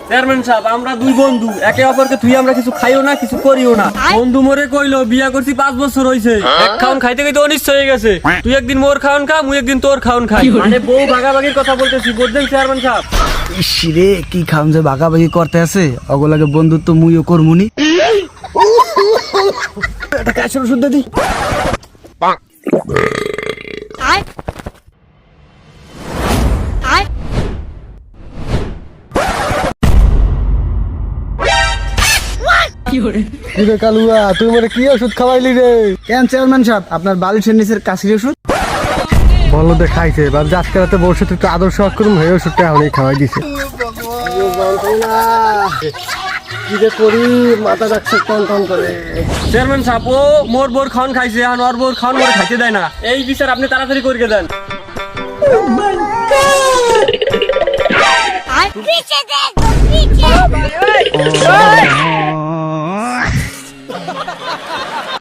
Chairman সাহেব, আমরা দুই বন্ধু, একে অপরকে তুই আমরা কিছু খাইও না, কিছু করিও না। বন্ধু মরে কইলো বিয়া করছি 5 বছর হইছে, এক খাওন খাইতে খাইতে অনিশ্চয় হয়ে গেছে। তুই একদিন মোর খাওন খা, মুই একদিন তোর খাওন খাই, মানে বউ ভাগাভাগির কথা বলতেছি, বুঝছেন চেয়ারম্যান সাহেব? ইসিরে কি খাম যে ভাগাভাগি করতে আছে, অগলাগে বন্ধুত্ব মুইও করমুনি। এটা ক্যাশের ওষুধ দে দি। কিরে কালুয়া, তুই মানে কি ওষুধ খাওয়াইলি রে? কেন চেয়ারম্যান সাহেব, আপনার বালিশের নিচের কাশির ওষুধ? বলো দেখাইছে, বাপ আজকে রাতে বসে তুই তো আদর্শ করুন হয়ে ওষুধটা এখনই খাওয়াই দিছে। কি যে করি, মাথা যাচ্ছে টন টন করে। চেয়ারম্যান সাহেব, ও মোর বোর খাওন খাইছে, আর ওর বোর খাওন মোরে খাইতে দেয় না। এই বিচার আপনি তাড়াতাড়ি করে দেন। पीछे देखो पीछे